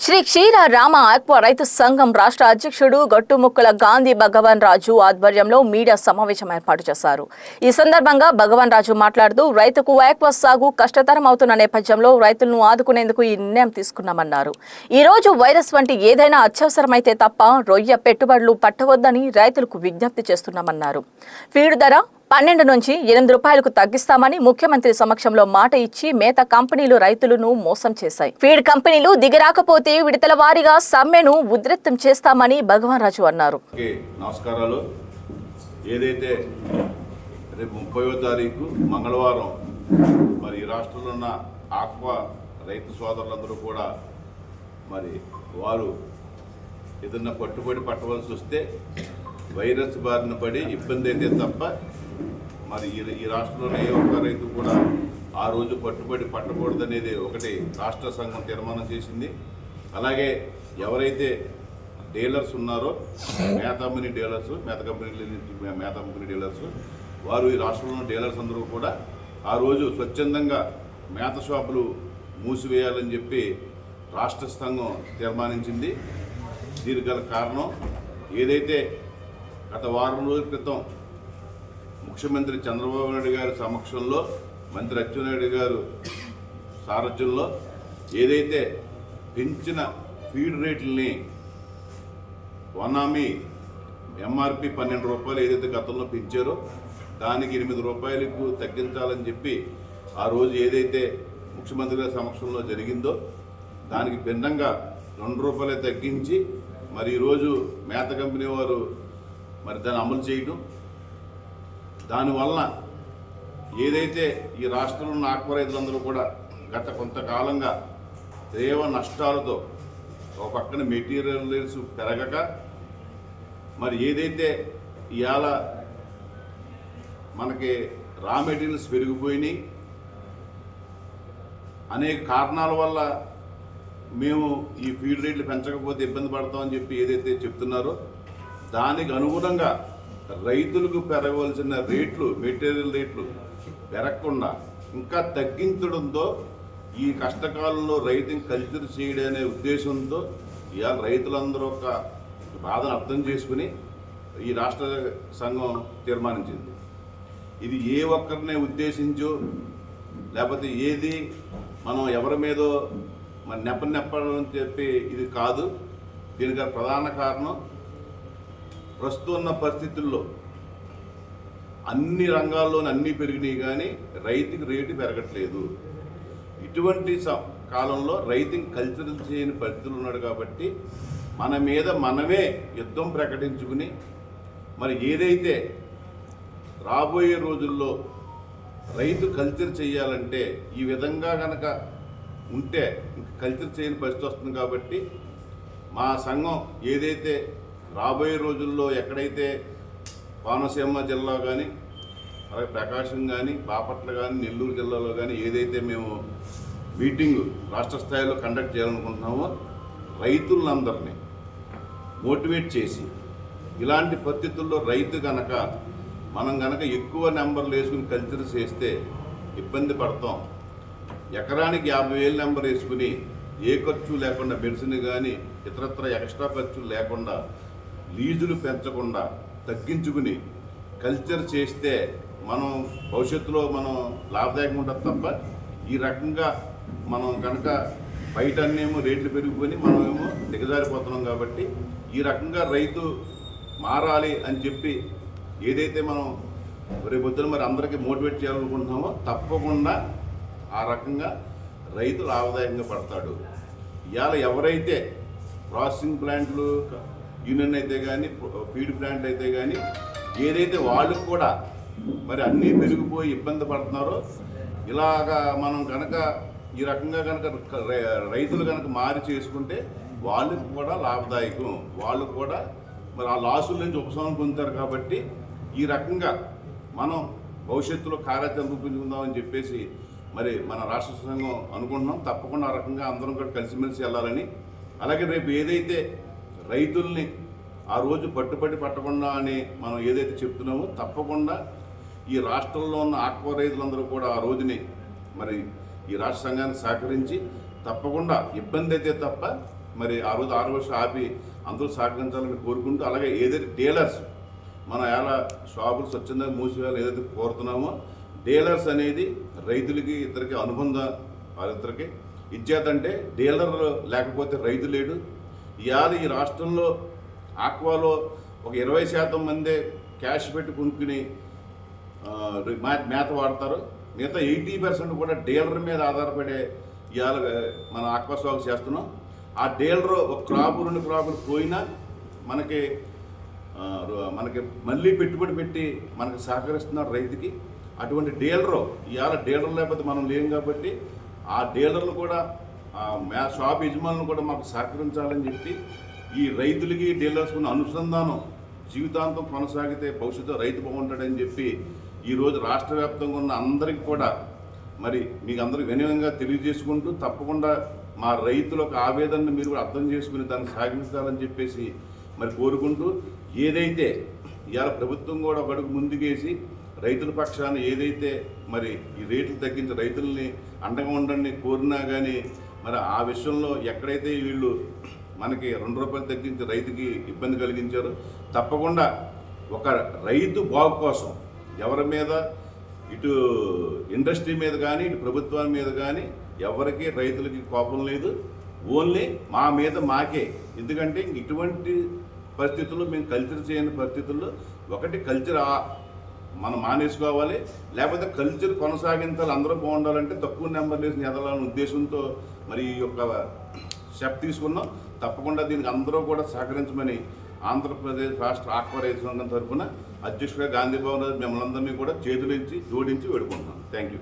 శ్రీ క్షీర Rama aqua రైతు సంఘం రాష్ట్ర అధ్యక్షుడు గట్టుముక్కల గాంధీ భగవాన్ రాజు ఆధ్వర్యంలో మీడియా సమావేశం ఏర్పాటు చేశారు. ఈ సందర్భంగా భగవాన్ రాజు మాట్లాడుతూ రైతుకు ఆక్వా సాగు కష్టతరం అవుతున్న నేపథ్యంలో రైతులను ఆదుకునేందుకు ఈ నిర్ణయం తీసుకున్నామన్నారు. ఈ రోజు వైరస్ వంటి ఏదైనా అత్యవసరమైతే తప్ప రొయ్య పెట్టుబడులు పట్టవద్దని రైతులకు విజ్ఞప్తి చేస్తున్నామన్నారు. ఫీడ్ ధర 12 నుంచి 8 రూపాయలకు తగ్గిస్తామని ముఖ్యమంత్రి సమక్షంలో మాట ఇచ్చి మేత కంపెనీలు రైతులను మోసం చేశాయి. ఫీడ్ కంపెనీలు దిగిరాకపోతే విడతల వారీగా సమ్మెను ఉధృతం చేస్తామని భగవాన్ రాజు అన్నారు. నమస్కారాలు. ఏదైతే రేపు 30వ తారీఖు మంగళవారం మరి రాష్ట్రంలో ఉన్న ఆక్వా రైతు సోదరులందరూ కూడా మరి వారు ఏదన్నా పట్టుబడి పట్టవలసి వస్తే వైరస్ బారిన పడి ఇబ్బంది అయితే తప్ప మరి ఈ రాష్ట్రంలోనే ఏ ఒక్క రైతు కూడా ఆ రోజు పట్టుబడి పట్టకూడదనేది ఒకటి రాష్ట్ర సంఘం తీర్మానం చేసింది. అలాగే ఎవరైతే డీలర్స్ ఉన్నారో మేత కంపెనీ డీలర్స్ వారు ఈ రాష్ట్రంలో డీలర్స్ అందరూ కూడా ఆ రోజు స్వచ్ఛందంగా మేత షాపులు మూసివేయాలని చెప్పి రాష్ట్ర సంఘం తీర్మానించింది. దీనికి గల కారణం ఏదైతే గత వారం రోజుల క్రితం ముఖ్యమంత్రి చంద్రబాబు నాయుడు గారి సమక్షంలో మంత్రి అచ్చెన్నాయుడు గారు సారథ్యంలో ఏదైతే పెంచిన ఫీడ్ రేట్లని వనామీ ఎంఆర్పి 12 రూపాయలు ఏదైతే గతంలో పెంచారో దానికి 8 రూపాయలకు తగ్గించాలని చెప్పి ఆ రోజు ఏదైతే ముఖ్యమంత్రి గారి సమక్షంలో జరిగిందో దానికి భిన్నంగా 2 రూపాయలు తగ్గించి మరి ఈరోజు మేత కంపెనీ వారు మరి దాన్ని అమలు చేయడం, దానివల్ల ఏదైతే ఈ రాష్ట్రంలో ఉన్న ఆక్వా రైతులందరూ కూడా గత కొంతకాలంగా తీవ్ర నష్టాలతో ఒక పక్కన మెటీరియల్స్ పెరగక మరి ఏదైతే ఇవాళ మనకి రా మెటీరియల్స్ పెరిగిపోయినాయి, అనేక కారణాల వల్ల మేము ఈ ఫీడ్ రేట్లు పెంచకపోతే ఇబ్బంది పడతామని చెప్పి ఏదైతే చెప్తున్నారో దానికి అనుగుణంగా రైతులకు పెరగవలసిన రేట్లు మెటీరియల్ రేట్లు పెరగకుండా ఇంకా తగ్గించడంతో ఈ కష్టకాలంలో రైతుని కల్చర్ చేయడం అనే ఉద్దేశంతో ఇవాళ రైతులందరూ ఒక బాధను అర్థం చేసుకుని ఈ రాష్ట్ర సంఘం తీర్మానించింది. ఇది ఏ ఒక్కరినే ఉద్దేశించో లేకపోతే ఏది మనం ఎవరి మీదో మరి నెప్పని చెప్పి ఇది కాదు. దీనికి ప్రధాన కారణం ప్రస్తుతం ఉన్న పరిస్థితుల్లో అన్ని రంగాల్లోనూ అన్నీ పెరిగినాయి కానీ రైతుకి రేటు పెరగట్లేదు. ఇటువంటి కాలంలో రైతుని కల్చర్ చేయని పరిస్థితులు ఉన్నాడు కాబట్టి మన మీద మనమే యుద్ధం ప్రకటించుకుని మరి ఏదైతే రాబోయే రోజుల్లో రైతు కల్చర్ చేయాలంటే ఈ విధంగా కనుక ఉంటే కల్చర్ చేయని పరిస్థితి వస్తుంది. కాబట్టి మా సంఘం ఏదైతే రాబోయే రోజుల్లో ఎక్కడైతే కోనసీమ జిల్లా కానీ అలాగే ప్రకాశం కానీ బాపట్ల కానీ నెల్లూరు జిల్లాలో కానీ ఏదైతే మేము మీటింగు రాష్ట్ర స్థాయిలో కండక్ట్ చేయాలనుకుంటున్నామో రైతులందరినీ మోటివేట్ చేసి ఇలాంటి పరిస్థితుల్లో రైతు కనుక మనం కనుక ఎక్కువ నెంబర్లు వేసుకుని కల్చర్ చేస్తే ఇబ్బంది పడతాం. ఎకరానికి 50,000 నెంబర్ వేసుకుని ఏ ఖర్చు లేకుండా మెడిసిన్ కానీ ఇతరత్ర ఎక్స్ట్రా ఖర్చులు లేకుండా లీజులు పెంచకుండా తగ్గించుకుని కల్చర్ చేస్తే మనం భవిష్యత్తులో మనం లాభదాయకం ఉంటుంది తప్ప ఈ రకంగా మనం కనుక బయట అన్నేమో రేట్లు పెరిగిపోయి మనమేమో దిగజారిపోతున్నాం. కాబట్టి ఈ రకంగా రైతు మారాలి అని చెప్పి ఏదైతే మనం రేపొద్దున మరి అందరికీ మోటివేట్ చేయాలనుకుంటున్నామో తప్పకుండా ఆ రకంగా రైతు లాభదాయకంగా పడతాడు. ఇవాళ ఎవరైతే ప్రాసెసింగ్ ప్లాంట్లు యూనియన్ అయితే కానీ ఫీడ్ ప్లాంట్లు అయితే కానీ ఏదైతే వాళ్ళు కూడా మరి అన్నీ పెరిగిపోయి ఇబ్బంది పడుతున్నారో ఇలాగా మనం కనుక ఈ రకంగా కనుక రైతులు కనుక మారి చేసుకుంటే వాళ్ళకి కూడా లాభదాయకం, వాళ్ళు కూడా మరి ఆ లాసుల నుంచి ఉపశమనం పొందుతారు. కాబట్టి ఈ రకంగా మనం భవిష్యత్తులో కార్యాచరణ రూపించుకుందామని చెప్పేసి మరి మన రాష్ట్ర సంఘం అనుకుంటున్నాం. తప్పకుండా ఆ రకంగా అందరం కూడా కలిసిమెలిసి వెళ్ళాలని, అలాగే రేపు ఏదైతే రైతుల్ని ఆ రోజు పట్టుబడి పట్టకుండా అని మనం ఏదైతే చెప్తున్నామో తప్పకుండా ఈ రాష్ట్రంలో ఉన్న ఆక్వా రైతులందరూ కూడా ఆ రోజుని మరి ఈ రాష్ట్ర సంఘానికి సహకరించి తప్పకుండా ఇబ్బంది అయితే తప్ప మరి ఆ రోజు 6 వర్షం ఆపి అందరూ సహకరించాలని కోరుకుంటూ, అలాగే ఏదైతే డీలర్స్ మన ఎలా షాపులు స్వచ్ఛందంగా మూసివేయాలని ఏదైతే కోరుతున్నామో, డీలర్స్ అనేది రైతులకి ఇద్దరికి అనుబంధ వాళ్ళిద్దరికి ఇచ్చేదంటే డీలర్ లేకపోతే రైతు లేడు. ఇవాళ ఈ రాష్ట్రంలో ఆక్వాలో ఒక 20% మందే క్యాష్ పెట్టి కొనుక్కుని మేత వాడతారు. మిగతా 80% కూడా డీలర్ మీద ఆధారపడే ఇవాళ మన ఆక్వా సాగు చేస్తున్నాం. ఆ డీలర్ ఒక క్రాపు 2 క్రాపులు పోయినా మనకి మళ్ళీ పెట్టుబడి పెట్టి మనకి సహకరిస్తున్నారు రైతుకి. అటువంటి డీలరు ఇవాళ డీలర్ లేకపోతే మనం లేం కాబట్టి ఆ డీలర్లు కూడా షాప్ యజమానులు కూడా మాకు సహకరించాలని చెప్పి ఈ రైతులకి డీలర్స్ ఉన్న అనుసంధానం జీవితాంతం కొనసాగితే భవిష్యత్తులో రైతు బాగుంటాడని చెప్పి ఈరోజు రాష్ట్ర వ్యాప్తంగా ఉన్న అందరికీ కూడా మరి మీకు అందరికి వినయంగా తెలియజేసుకుంటూ, తప్పకుండా మా రైతులకు ఆవేదనను మీరు కూడా అర్థం చేసుకుని దాన్ని సాగించాలని చెప్పేసి మరి కోరుకుంటూ, ఏదైతే ఇవాళ ప్రభుత్వం కూడా ఒక అడుగు ముందుకేసి రైతుల పక్షాన్ని ఏదైతే మరి ఈ రేట్లు తగ్గించి రైతుల్ని అండగా ఉండండి కోరినా కానీ మరి ఆ విషయంలో ఎక్కడైతే వీళ్ళు మనకి 2 రూపాయలు తగ్గించి రైతుకి ఇబ్బంది కలిగించారో, తప్పకుండా ఒక రైతు బాగు కోసం ఎవరి మీద ఇటు ఇండస్ట్రీ మీద కానీ ఇటు ప్రభుత్వం మీద కానీ ఎవరికి రైతులకి కోపం లేదు. ఓన్లీ మా మీద మాకే. ఎందుకంటే ఇటువంటి పరిస్థితుల్లో మేము కల్చర్ చేయని పరిస్థితుల్లో ఒకటి కల్చర్ మనం మానేసుకోవాలి, లేకపోతే కల్చర్ కొనసాగించాలి, అందరూ బాగుండాలంటే తక్కువ నెంబర్ వేసి ఎదలాలనే ఉద్దేశంతో మరి ఈ యొక్క స్టెప్ తీసుకున్నాం. తప్పకుండా దీనికి అందరూ కూడా సహకరించమని ఆంధ్రప్రదేశ్ రాష్ట్ర ఆక్వా రైతు సంఘం తరఫున అధ్యక్షుడిగా గాంధీ భవన్ మిమ్మల్ని అందరినీ కూడా చేతులించి జోడించి వేడుకుంటున్నాం. Thank you.